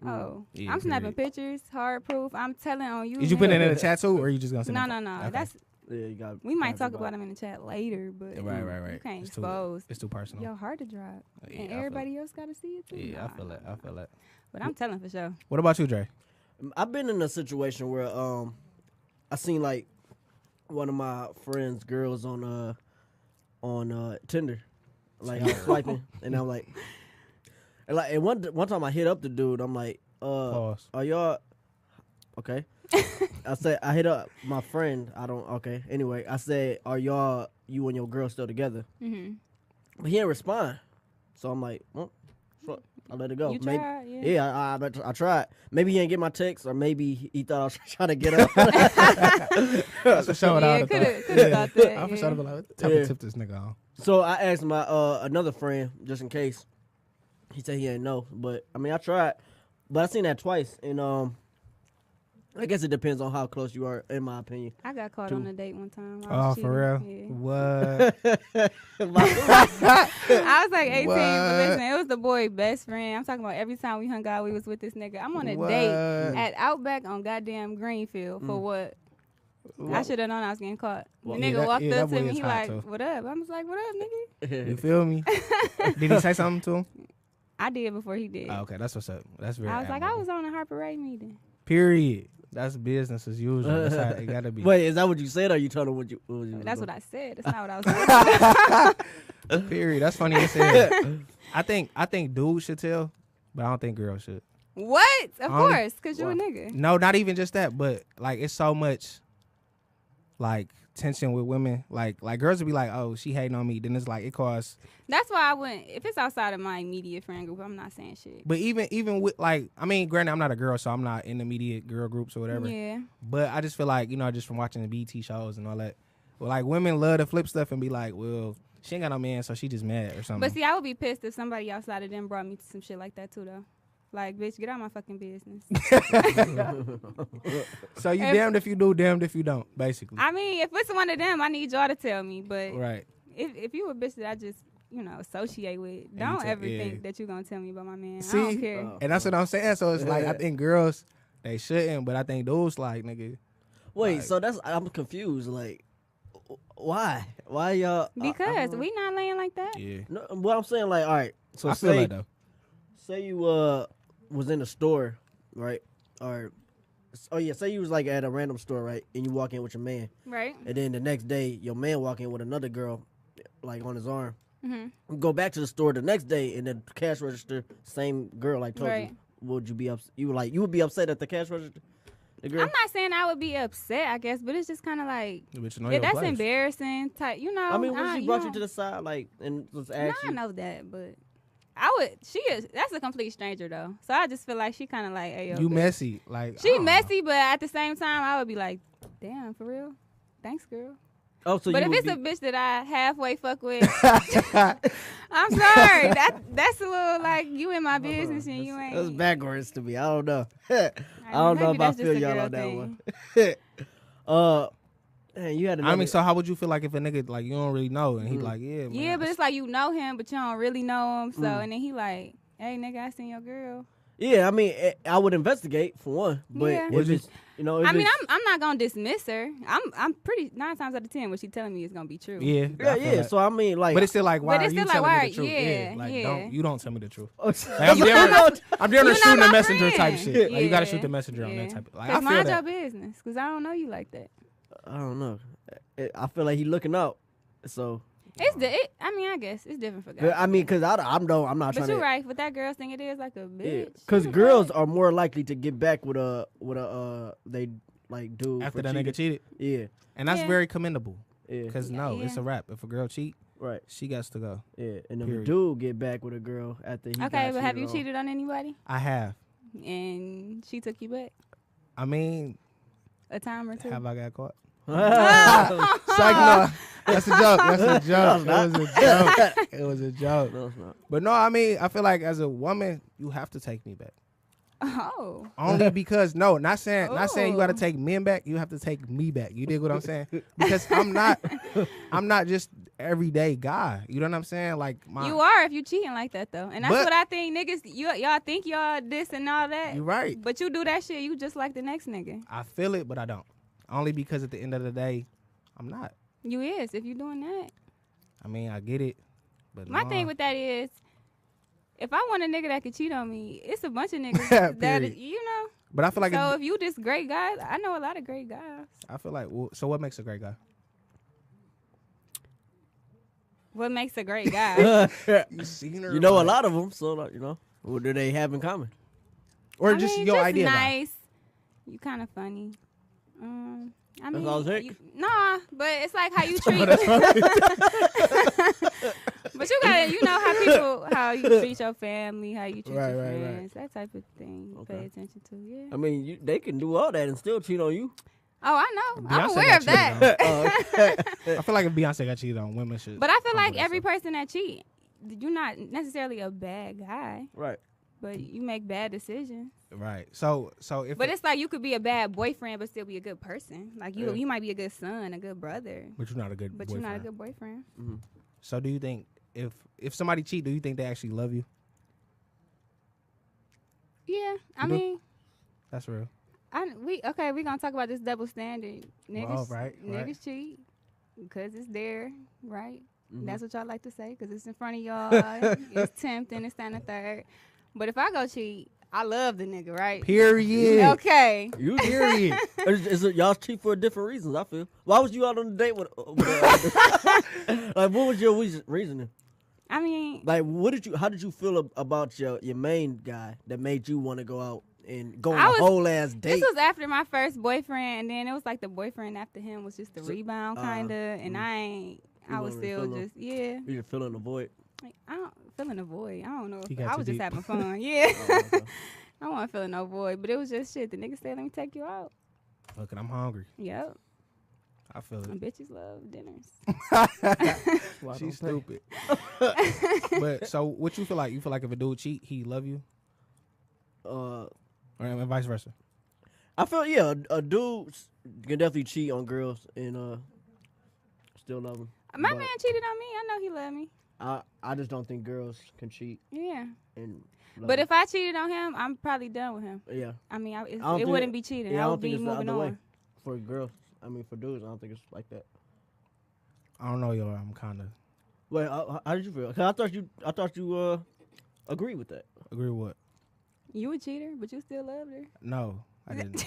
hoes, Yeah, I'm snapping period. pictures, hard proof. I'm telling on you. Is you putting it nigga. in the chat too, or are you just gonna send No, it? no, no. Okay. That's Yeah, you got. we might talk about them in the chat later, but Right. you can't It's expose It's too personal. your heart to drop, Yeah, and I feel everybody else got to see it too. Yeah, Nah. I feel that. But I'm telling for sure. What about you, Dre? I've been in a situation where I seen like one of my friends' girls on Tinder, like I was swiping, and I'm like, and one time I hit up the dude. I'm like, Pause. are y'all okay? I said I hit up my friend. I don't okay. Anyway, I said, are you and your girl still together? Mm-hmm. But he didn't respond. So I'm like, well, fuck, I let it go. You Maybe, tried, yeah. yeah, I tried. Maybe he didn't get my text, or maybe he thought I was trying to get up. That's for sure. Yeah, coulda thought that, I'm for yeah. sure to be like, what type Yeah. of tip this nigga on? So I asked my another friend just in case. He said he ain't know, but I mean I tried, but I seen that twice, and I guess it depends on how close you are, in my opinion. I got caught on a date one time. I Oh, was for real? cheating. What? Yeah. I was like 18, What? but listen, it was the boy best friend. I'm talking about every time we hung out, we was with this nigga. I'm on a date What? at Outback on goddamn Greenfield for what? I should have known I was getting caught. The Well, nigga yeah, that- walked yeah, that up to boy me. is He hot, like, too. what up? I was like, what up, nigga? You feel me? Did he say something to him? I did before he did. Oh, okay, that's what's up. That's very. I was like, I admirable. was on a Harper Ray meeting. Period. That's business as usual. That's how it gotta be. Wait, is that what you said, or you told him what you? That's what I said. That's not what I was saying. Period. That's funny you said. I think dudes should tell, but I don't think girls should. What? Of Only- course, because you a nigga. No, not even just that, but like it's so much like tension with women. Like girls would be like, oh, she hating on me. Then it's like it costs. That's why I wouldn't. If it's outside of my immediate friend group, I'm not saying shit. But even with like, I mean, granted, I'm not a girl, so I'm not in the immediate girl groups or whatever. Yeah. But I just feel like, just from watching the BT shows and all that, well, like women love to flip stuff and be like, well, she ain't got no man, so she just mad or something. But see, I would be pissed if somebody outside of them brought me to some shit like that too, though. Like, bitch, get out of my fucking business. So you If- damned if you do, damned if you don't, basically. I mean, if it's one of them, I need y'all to tell me. But Right. if you a bitch that I just, associate with, you don't tell- ever yeah. think that you're going to tell me about my man. I See? don't care. And that's what I'm saying. So it's like, I think girls, they shouldn't, but I think dudes, like, nigga. Wait, Like- so I'm confused. Like, why? Why y'all? Because we not laying like that. Yeah. No, what I'm saying, like, all right. So I feel say that, though. say you was in a store, right? Or say you was like at a random store, right? And you walk in with your man, Right? and then the next day your man walk in with another girl, like on his arm. Mm-hmm. You go back to the store the next day, and the cash register, same girl, like told Right. you. Would you be upset? You would be upset at the cash register. The girl. I'm not saying I would be upset, I guess, but it's just kind of like, But you know yeah, your that's place. embarrassing. Type, I mean, when she brought you know. to the side, like, and was No, asked I you. know that, but I would. She is. That's a complete stranger though. So I just feel like she kind of like, hey, yo, You bitch. messy. Like, She I don't know. messy, but at the same time, I would be like, damn, for real. Thanks, girl. Oh, so but you if would it's a be, bitch that I halfway fuck with, I'm sorry. That's a little like you in my business and you ain't. that's backwards to me. I don't know. I don't know maybe if I that's just feel a y'all girl on that thing. one. Man, you had another. I mean, so how would you feel like if a nigga, like, you don't really know, and he like, yeah, man. Yeah, but it's like you know him, but you don't really know him. So Mm. and then he like, hey, nigga, I seen your girl. Yeah, I mean, I would investigate for one, but Yeah. Would if you? it's, if I mean, it's- I'm not gonna dismiss her. I'm pretty 9 times out of 10 what she telling me is gonna be true. Yeah. yeah, I feel yeah. that. So I mean, like, But it's still like, why But are it's you still like, telling why me the are- truth? yeah, Like, yeah. you don't tell me the truth. that's Like, I'm what damn I'm near, I'm damn near You're not shooting the my messenger type friend. shit. Like, you gotta Yeah. shoot the messenger on that Yeah. type of, like, 'Cause I feel mind that. your business, cause I don't know you like that. I don't know. I feel like he looking out. So I mean, I guess it's different for guys. I mean, cause I'm not but trying you're to. right. But that girls thing, it is like a bitch. Because She girls like- are more likely to get back with a they like do After for that nigga cheating. cheated. Yeah, And that's Yeah. very commendable. yeah. Because, Yeah, no, yeah. it's a wrap. If a girl cheat, Right. she got to go. Yeah. And if a Period. dude get back with a girl after he got Okay, but have you on. cheated on anybody? I have. And she took you back I mean, a time or two? have I got caught? no, Psych, no. That's a joke. That's a joke. No, It was a joke. It was a joke. it's not. But no, I mean, I feel like as a woman, you have to take me back. Oh. Only because not saying you got to Oh. take men back. You have to take me back. You dig what I'm saying? Because I'm not just everyday guy. You know what I'm saying? Like You are if you cheating like that though, and that's But- what I think niggas. Y'all think y'all this and all that. You right. But you do that shit, you just like the next nigga. I feel it, but I don't. Only because at the end of the day, I'm not. You is if you doing that. I mean, I get it, but My no. thing with that is, if I want a nigga that could cheat on me, it's a bunch of niggas that Period. you know. But I feel like So if you this great guy, I know a lot of great guys. I feel like so what makes a great guy? What makes a great guy? You seen her? You know a like- lot of them, so like, what do they have in common? or I just mean, your just idea. guy. nice. You kind of funny. I mean, all it take? nah, but it's like how you treat. But you gotta, you know how you treat your family, how you treat Right, your right, right. friends, that type of thing. You Okay. pay attention to, yeah. I mean, they can do all that and still cheat on you. Oh, I know. I'm Beyonce aware got of that. I feel like if Beyonce got cheated on, women should. But I feel humble like every themselves. person that cheat, you're not necessarily a bad guy, Right. but you make bad decisions. Right. So if But it's like you could be a bad boyfriend, but still be a good person. Like Yeah. you might be a good son, a good brother, but you're not a good. but boyfriend. you're not a good boyfriend. So do you think if somebody cheat, do you think they actually love you? Yeah, I You do? mean, That's real. we gonna talk about this double standard. Niggas, Well, right. niggas cheat because it's there, right? Mm-hmm. That's what y'all like to say because it's in front of y'all. It's tempting. It's down the third. But if I go cheat, I love the nigga, right? Period. Okay. You Period. y'all cheat for different reasons. I feel. Why was you out on a date with like, what was your reasoning? I mean, Like, how did you feel about your main guy that made you want to go out and go on I a was- whole ass date? this was after my first boyfriend, and then it was like the boyfriend after him was just the rebound kind of, and I was wasn't still feeling- just yeah. You just feeling the void. Like, I don't feeling a void. I don't know. He If, got I too was just deep. having fun. Yeah. Oh, okay. I wasn't feeling no void, but it was just shit. The nigga said, "Let me take you out." Look, I'm hungry. Yep. I feel And it. bitches love dinners. Why She's don't pay? stupid. But so what you feel like? You feel like if a dude cheat, he love you, or vice versa? I feel a dude can definitely cheat on girls and still love them. My But- man cheated on me. I know he loved me. I just don't think girls can cheat Yeah. and. love But them. if I cheated on him, I'm probably done with him. yeah, I mean, don't it think- wouldn't be cheating. yeah, I I don't would think be it's the moving other way. on. For girls, I mean for dudes, I don't think it's like that. I don't know, yo. I'm kind of Wait, how did you feel? 'Cause I thought you agree with that. agree with what? You a cheater, but you still loved her. No, I didn't.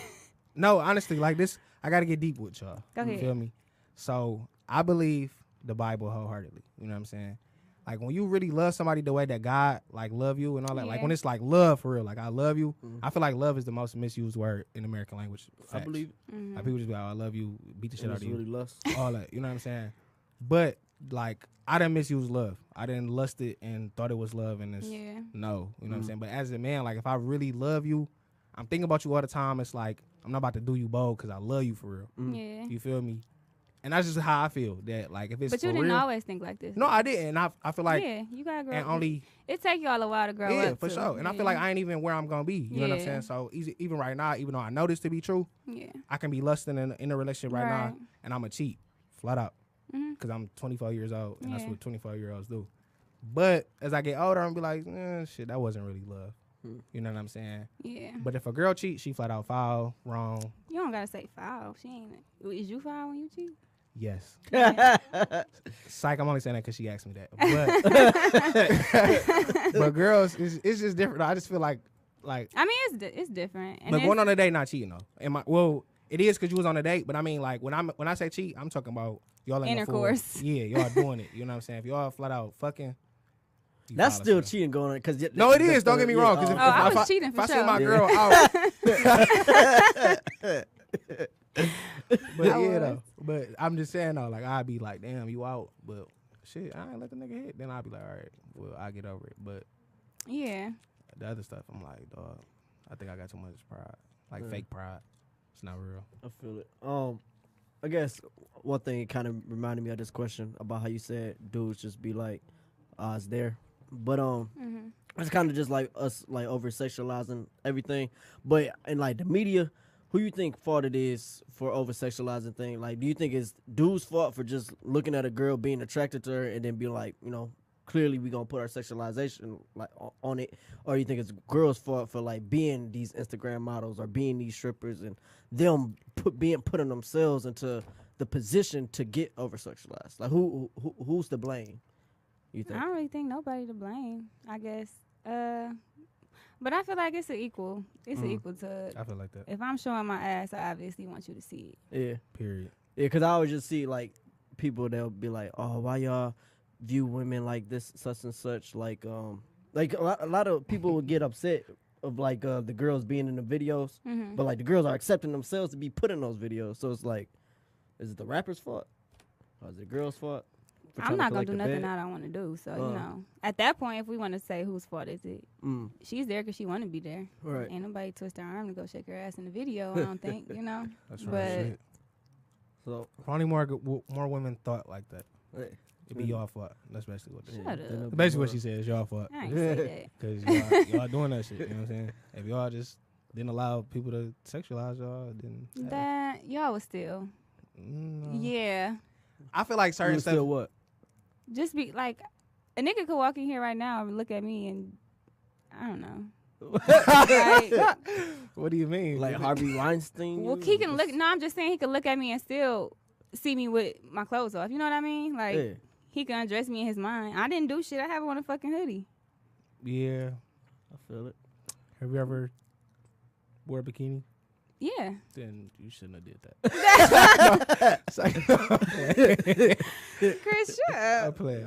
No, honestly, like this, I got to get deep with y'all. Go You ahead. feel me? So I believe the Bible wholeheartedly. You know what I'm saying? Like when you really love somebody the way that God like love you and all that. Like Yeah. when it's like love for real, like I love you. Mhm. I feel like love is the most misused word in American language. I Facts. believe it. Mhm. Like people just be like, oh, I love you, beat the shit And out it's of you, really lust. all that. You know what I'm saying? But like I didn't misuse love. I didn't lust it and thought it was love, and it's Yeah. no. You know what I'm Mhm. saying? But as a man, like if I really love you, I'm thinking about you all the time. It's like I'm not about to do you bold because I love you for real. Mm. Yeah. You feel me? And that's just how I feel. That like if it's But you for didn't real, always think like this. no, I didn't. And I feel like yeah, you gotta grow and up. only It take y'all a while to grow yeah up. for too. sure. And I feel Yeah. like I ain't even where I'm gonna be. You know what I'm Yeah. saying? So even right now, even though I know this to be true, Yeah. I can be lusting in a relationship right now, Right. and I'm a cheat flat out Mhm. because I'm 24 years old, and that's Yeah. what 24-year-olds do. But as I get older, I'm be like, shit, that wasn't really love. Hmm. You know what I'm saying? Yeah. But if a girl cheats, she flat out foul, wrong. You don't gotta say foul. She ain't. Is you foul when you cheat? Yes. Yeah. Psych, I'm only saying that because she asked me that. But, but girls, it's just different. I just feel like I mean, it's different. And but it's- going on a date not cheating though. Well, it is because you was on a date, but I mean like when I say cheat, I'm talking about y'all in the full- Intercourse. yeah, y'all doing it. You know what I'm saying? If y'all flat out fucking, you That's foul as still hell. cheating going on because No, it is. Don't get me wrong. Because Oh, I was cheating if for I see sure. my Yeah. girl out, but I yeah was. though. But I'm just saying though, like I'd be like, damn, you out, but shit, I ain't let the nigga hit. Then I'll be like, all right, well, I get over it. But Yeah. the other stuff, I'm like, dog, I think I got too much pride, like Yeah. fake pride. It's not real. I feel it. I guess one thing kind of reminded me of this question about how you said dudes just be like, it's there. But it's kind of just like us like over sexualizing everything. But in like the media, who you think fault it is for over sexualizing thing? Like, do you think it's dudes' fault for just looking at a girl being attracted to her and then being like, you know, clearly we gonna put our sexualization like on it, or you think it's girls' fault for like being these Instagram models or being these strippers and them putting themselves into the position to get over sexualized? Like who's to blame? You I think? don't really think nobody to blame, I guess. But I feel like it's an equal. It's an equal to. I feel like that. If I'm showing my ass, I obviously want you to see it. Yeah, Period. yeah. Because I always just see like people that'll be like, oh, why y'all view women like this, such and such? Like a lot of people would get upset of like the girls being in the videos, but like the girls are accepting themselves to be put in those videos. So it's like, is it the rapper's fault or is it the girl's fault? for I'm trying not gonna collect do the nothing bag? I don't want to do. So you know, at that point, if we want to say whose fault is it, she's there because she want to be there. Right. Ain't nobody twist her arm to go shake her ass in the video. I don't think you know. That's But- right. Shit. So If only more women thought like that, hey, it'd be y'all fault. That's basically what. Shut then up. it'll be Basically, more- what she said is y'all fault. I ain't say Because y'all doing that shit. You know what I'm saying? If y'all just didn't allow people to sexualize y'all, then that. That y'all was still. no. Yeah. I feel like You certain was stuff. still what? Just be like, a nigga could walk in here right now and look at me and I don't know. Like, What do you mean? Like Harvey Weinstein? well, he can look. No, I'm just saying he could look at me and still see me with my clothes off. You know what I mean? Like Yeah. he can undress me in his mind. I didn't do shit. I have on a fucking hoodie. Yeah. I feel it. Have you ever wore a bikini? Yeah. Then you shouldn't have did that. It's like, Chris, shut I up. play.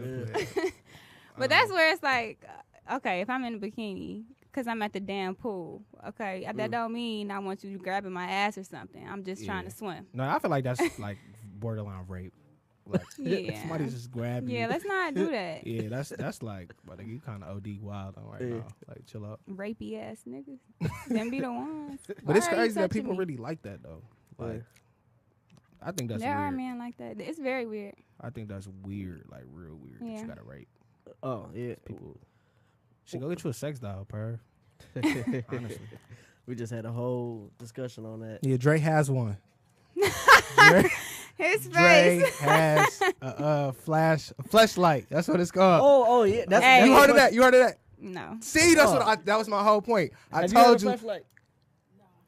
But that's where it's like, okay, if I'm in a bikini, because I'm at the damn pool, okay, that don't mean I want you grabbing my ass or something. I'm just trying Yeah. to swim. No, I feel like that's like borderline rape. Like Yeah. somebody just grab you. Yeah, let's not do that. Yeah, that's like, but you kind of OD wild on right Yeah. now. Like, chill out. Rapey ass niggas. Them be the ones. But it's Why are you crazy that touching people me? really like that though. Like, I think that's There are weird. men like that. It's very weird. I think that's weird, like real weird. That Yeah. you gotta rape Oh, yeah. people. Should go get you a sex doll, per. Honestly. We just had a whole discussion on that. Yeah, Dre has one. His Dre face. has a flashlight. That's what it's called. Oh, yeah. That's, Hey. that's You heard of that? You heard of that? No. See, that's Oh. that was my whole point. I Have told you. you. Heard of a flashlight?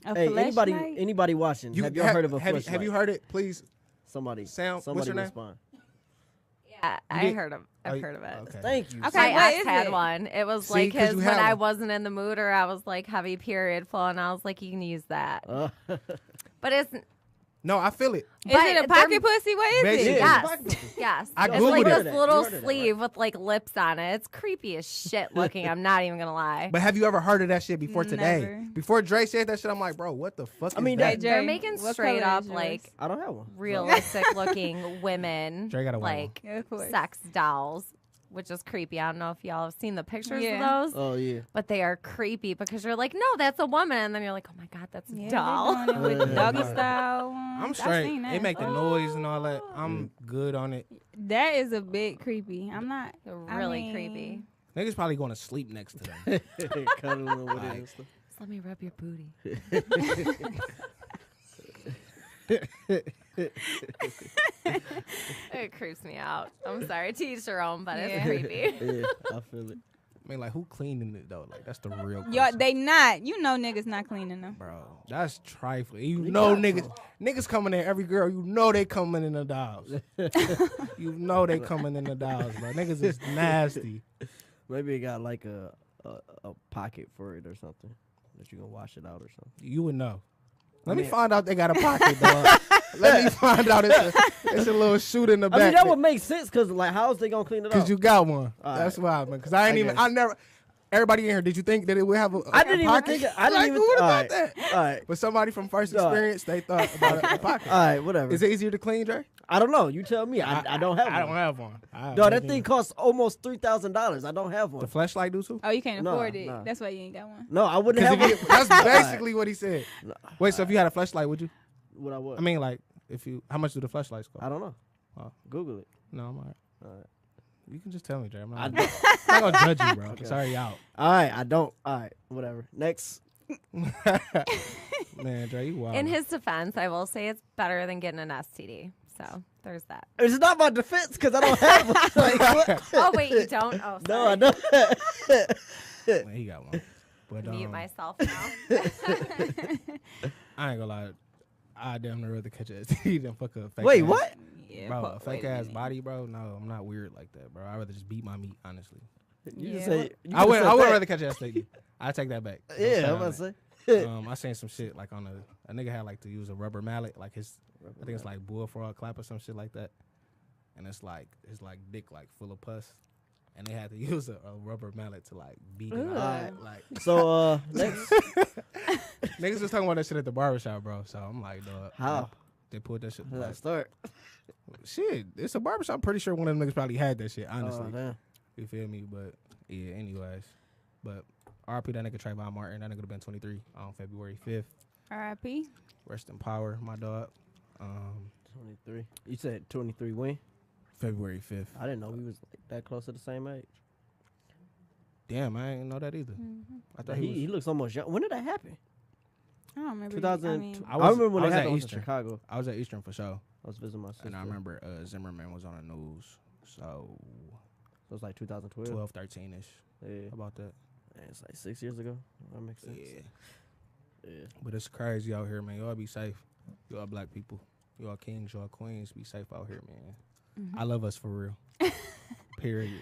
A Hey, fleshlight? anybody watching? Have y'all heard of a flashlight? have you heard it? Please. Somebody. Sam, what's somebody your name? respond. Yeah, You I did- heard of. Oh, I've heard of it. Okay. Thank you. Okay. My what ex is had it? one. It was See, like 'cause his you when had I one. wasn't in the mood or I was like heavy period flow, and I was like, you can use that. But it's No, I feel it. Is it a pocket pussy? What is Basically. it? Yeah. yes. I It's Googled like it. this You little heard of that, sleeve with like lips on it. It's creepy as shit looking. I'm not even gonna lie. But have you ever heard of that shit before today? Never. Before Dre said that shit, I'm like, bro, what the fuck I mean, is that? Jay, They're making what straight color up is yours? like I don't have one. realistic looking women, Dre got a white like Yeah, of course. sex dolls, which is creepy. I don't know if y'all have seen the pictures Yeah. of those. Oh, yeah. But they are creepy because you're like, no, that's a woman, and then you're like, oh my god, that's a Yeah, doll. they're doing it with doggy Yeah. style. I'm I've straight. seen They that. make the noise and all that. I'm good on it. That is a bit creepy. I'm not. Really mean- creepy. Niggas probably going to sleep next to them. Cuddling with it Like- and stuff. Just let me rub your booty. It creeps me out. I'm sorry, to each their own, but Yeah. it's creepy. Yeah, I feel it. I mean, like, who cleaning it though? Like, that's the real question. Yo, they not. You know niggas not cleaning them. Bro, that's trifling. You You know got niggas coming in, every girl, you know they coming in the dolls. You know they coming in the dolls, bro. Niggas is nasty. Maybe it got like a pocket for it or something that you can wash it out or something. You would know. Let me Man. find out they got a pocket, dog. Let me find out it's a little shoot in the back. I mean, that would make sense because like, how is they gonna clean it Because up? you got one. All That's right. why, man. Because I ain't I even, guess. I never, everybody in here, did you think that it would have a I didn't even pocket? think. I didn't Like, even. who would all have right, thought that? all right, But somebody from first All right. experience, they thought about a pocket. all right, whatever. Is it easier to clean, Dre? I don't know. You tell me. I don't have one. I don't have one. No, that thing costs almost $3,000. I don't have one. The flashlight do too. Oh, you can't Nah, afford it. nah. That's why you ain't got one. No, I wouldn't have one. That's basically what he said. Wait, so if you had a flashlight, would you? What I would. I mean, like, if you, how much do the flashlights cost? I don't know. Oh. Google it. No, I'm alright. Alright. You can just tell me, Jay. I'm I not, don't. I'm not gonna judge you, bro. It's already out. All right, I don't. All right, whatever. Next. Man, Dre, you wild. In his defense, I will say it's better than getting an STD. So there's that. It's not my defense because I don't have one. Like, what? Oh wait, you don't? Oh, sorry. No, I don't. Man, he got one. But Mute myself now. I ain't gonna lie. I damn near rather catch a STD than fuck a fake Wait, ass. what? Yeah, Bro, a wait fake a ass minute. body, bro. No, I'm not weird like that, bro. I'd rather just beat my meat, honestly. You Yeah. just say. I would rather catch a STD. I take that back. Yeah, I'm about to say. I seen some shit like on a nigga had like to use a rubber mallet, like his, I think it's like bullfrog clap or some shit like that, and it's like his like dick like full of pus, and they had to use a rubber mallet to like beat it Ooh. out. Like So next. niggas was talking about that shit at the barbershop, bro. So I'm like, dog, How? they pulled that shit? How did I Like, start? shit, it's a barbershop. I'm pretty sure one of them niggas probably had that shit. Honestly, Oh, damn. you feel me? But yeah, anyways, but RP that nigga Trayvon Martin. That nigga would have been 23 on February 5th. R.I.P. Rest in power, my dog. 23. You said 23 when? February 5th. I didn't know we was like that close to the same age. Damn, I didn't know that either. I thought He looks almost young. When did that happen? I don't remember. 2000. I mean, I remember when I it was at happened. I was in Eastern. Chicago. I was at Eastern for sure, I was visiting my sister. and I remember Zimmerman was on the news. So So it was like 2012. 12, 13 ish. Yeah. About that. Man, it's like 6 years ago. That makes sense. Yeah. Yeah. But it's crazy out here, man. Y'all be safe. Y'all black people. Y'all kings, y'all queens. Be safe out here, man. I love us for real. Period.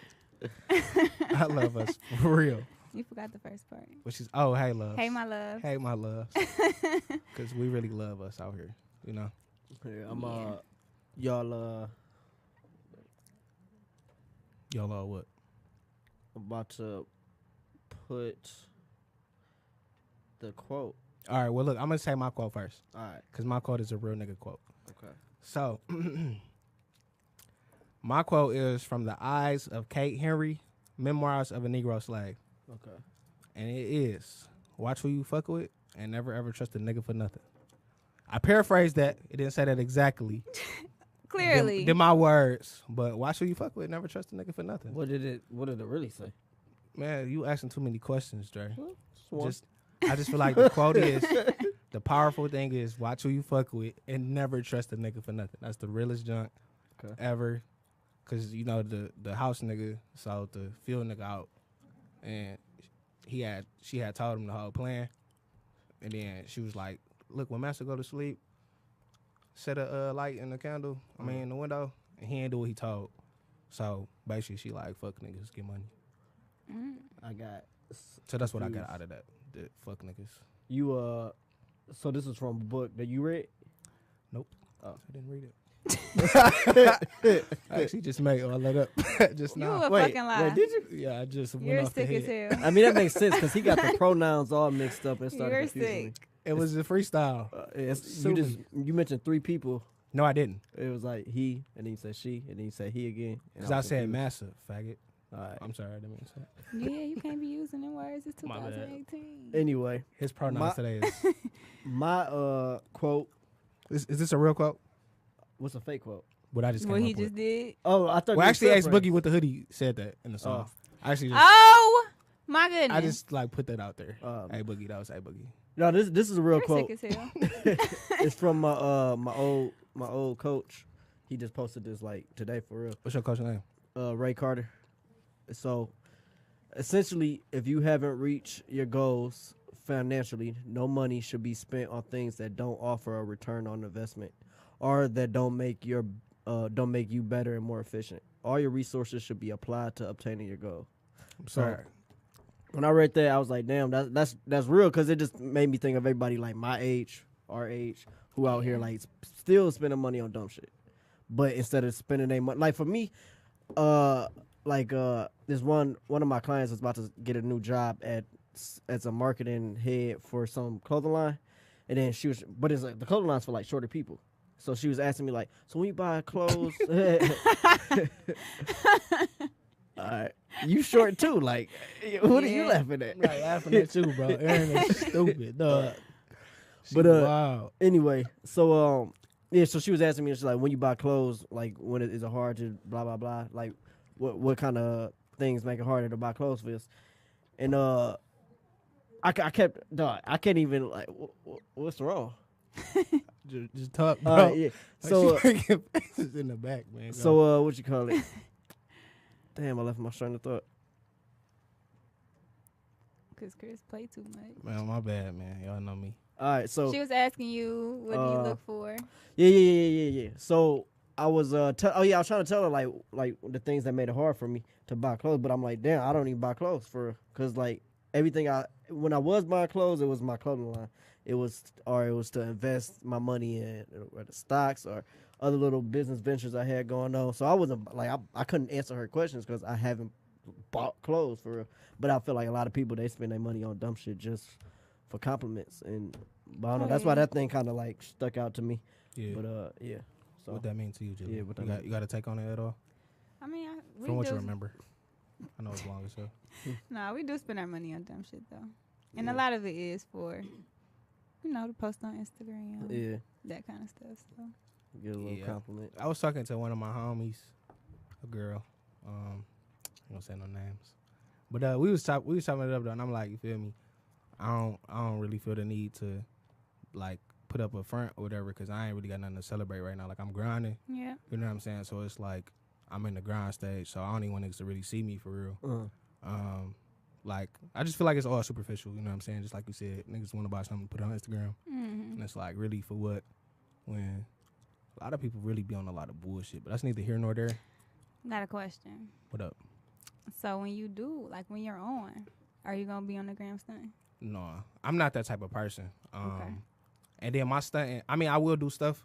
I love us for real. you forgot the first part. Which is, oh, hey, love. Hey, my love. Hey, my love. Because we really love us out here, you know? Yeah, I'm Yeah. y'all Y'all all what? about to put the quote. All right, well, look, I'm going to say my quote first. All right. Because my quote is a real nigga quote. Okay. So, my quote is from the eyes of Kate Henry, Memoirs of a Negro Slave. Okay. And it is, watch who you fuck with and never ever trust a nigga for nothing. I paraphrased that. It didn't say that exactly. Clearly. They're my words. But watch who you fuck with, never trust a nigga for nothing. What did it really say? Man, you asking too many questions, Dre. One. I just feel like the quote is, the powerful thing is watch who you fuck with and never trust a nigga for nothing. That's the realest junk Okay. ever. Cause you know the house nigga sold the field nigga out, and she had told him the whole plan, and then she was like, "Look, when Master go to sleep, set a light in the candle. I mean in the window, and he ain't do what he told. So basically, she like fuck niggas, get money. I got So that's what I got out of that. The fuck niggas. you. So this is from a book that you read. Nope. Oh. I didn't read it. I actually just made all that up just You now. a fucking lie. Wait, did you? Yeah, I just went You're off the sick as head. hell. I mean that makes sense because he got the pronouns all mixed up and started You're confusing me. sick. It was a freestyle. You mentioned three people. No, I didn't. It was like he, and then you said she, and then you said he again. and Because I was said confused. massive, faggot. All right. I'm sorry, I didn't mean to say it. Yeah, you can't be using them words. It's My bad. 2018. Anyway, His pronouns today is. my quote. Is this a real quote? What's a fake quote? What I just What came he up just with. did. Oh, I thought. Well, you actually, said Ace friends. Boogie with the hoodie said that in the song. I actually just, Oh, my goodness. I just like put that out there. Um, A Boogie, that was A Boogie. No, this is a real You're quote. sick as hell. It's from my old coach. He just posted this like today for real. What's your coach's name? Ray Carter. So, essentially, if you haven't reached your goals financially, no money should be spent on things that don't offer a return on investment, or that don't make you better and more efficient. All your resources should be applied to obtaining your goal. I'm So, sorry. when I read that, I was like, damn, that's real, because it just made me think of everybody like my age, our age, who out here like still spending money on dumb shit. But instead of spending their money, like for me, this one of my clients was about to get a new job as a marketing head for some clothing line, and then but it's like the clothing line's for like shorter people. So she was asking me like, so when you buy clothes, all right, you short too. Like, what are you Yeah. laughing at? I'm not laughing at you, bro. Aaron is stupid, dog. But, wow. Anyway, so yeah, so she was asking me, she's like, when you buy clothes, like when is it hard to blah blah blah, like what kind of things make it harder to buy clothes for us? And I kept, dog, I can't even like, what's wrong? Just talk, bro. Yeah. So So making faces in the back, man. Go. so what you call it? Damn, I left my train of thought. Cause Chris play too much. man, my bad, man. Y'all know me. All right, so She was asking you what do you look for. yeah. So I was I was trying to tell her like the things that made it hard for me to buy clothes, but I'm like, damn, I don't even buy clothes for, cause like everything when I was buying clothes, it was my clothing line. It was to invest my money in the stocks or other little business ventures I had going on. So I wasn't like I couldn't answer her questions because I haven't bought clothes for real. But I feel like a lot of people, they spend their money on dumb shit just for compliments, and but I don't know. Oh, That's why yeah. that thing kind of like stuck out to me. Yeah. But yeah. So What that mean to you, Julie? Yeah, what that you got a take on it at all? I mean, we From what do. you remember. I know it's long as hell. Nah, we do spend our money on dumb shit though, and Yeah. a lot of it is for, to post on Instagram, yeah, that kind of stuff. So get a little Yeah. compliment. I was talking to one of my homies, a girl. I ain't gonna say no names, but we was chopping it up though, and I'm like, you feel me? I don't really feel the need to like put up a front or whatever, because I ain't really got nothing to celebrate right now. Like I'm grinding, yeah, you know what I'm saying? So it's like I'm in the grind stage, so I don't even want niggas to really see me for real. Like I just feel like it's all superficial, you know what I'm saying? Just like you said, niggas want to buy something, put it on Instagram, mm-hmm. and it's like really for what? When a lot of people really be on a lot of bullshit, but that's neither here nor there. Got a question. What up? So when you do, like when you're on, are you gonna be on the gram stunt? No, I'm not that type of person. Okay. And then my stunt, I mean, I will do stuff,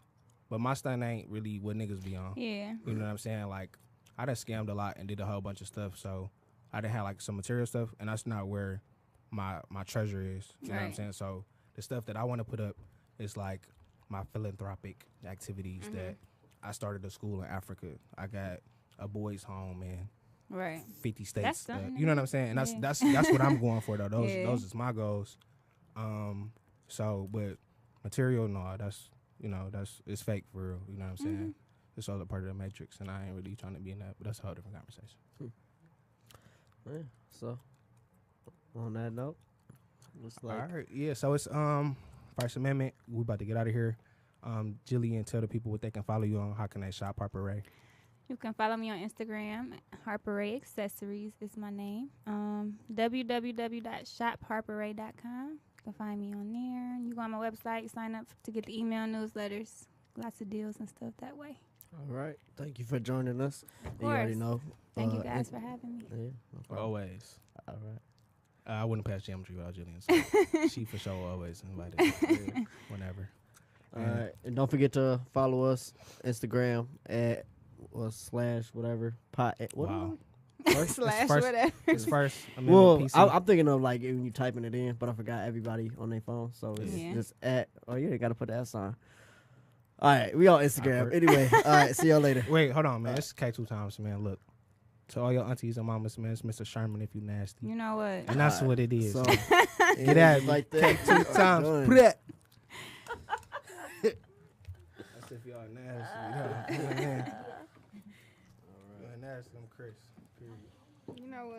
but my stunt ain't really what niggas be on. Yeah. You know what I'm saying? Like, I done scammed a lot and did a whole bunch of stuff, so I done had like some material stuff, and that's not where my treasure is. You know what I'm Right. saying? So the stuff that I want to put up is like my philanthropic activities that I started a school in Africa. I got a boys' home in Right. 50 states. That's something. You know what I'm saying? And Yeah. that's what I'm going for though. Those Yeah. those is my goals. So but material, no, that's it's fake for real. You know what I'm saying? It's all a part of the matrix, and I ain't really trying to be in that. But that's a whole different conversation. Yeah. So on that note, looks like All right, yeah. So it's First Amendment. We about to get out of here. Jillian, tell the people what they can follow you on. How can they shop Harper Ray? You can follow me on Instagram. Harper Ray Accessories is my name. www.shopharperray.com. You can find me on there. You go on my website, sign up to get the email newsletters. Lots of deals and stuff that way. all right. Thank you for joining us. Of You already course. know. Thank you guys for having me. Yeah. No problem. Always. All right. I wouldn't pass geometry without Jillian. So she for sure always invited. Whenever. All right. And don't forget to follow us Instagram at / whatever pot. What? Wow. First? Slash first- whatever. It's First Amendment Well, PC. I'm thinking of like when you typing it in, but I forgot everybody on their phone, so it's Yeah. just at. Oh, you got to put that sign. All right, we on Instagram. Awkward. Anyway, all right, see y'all later. Wait, hold on, man. It's K2 times, man. Look. To all your aunties and mamas, man, it's Mr. Sherman if you nasty. You know what? And that's All what it is. So Get get at me. like that. K2 times. Done. Put that. That's if y'all nasty. Yeah, nasty, I'm Chris. Period. You know what?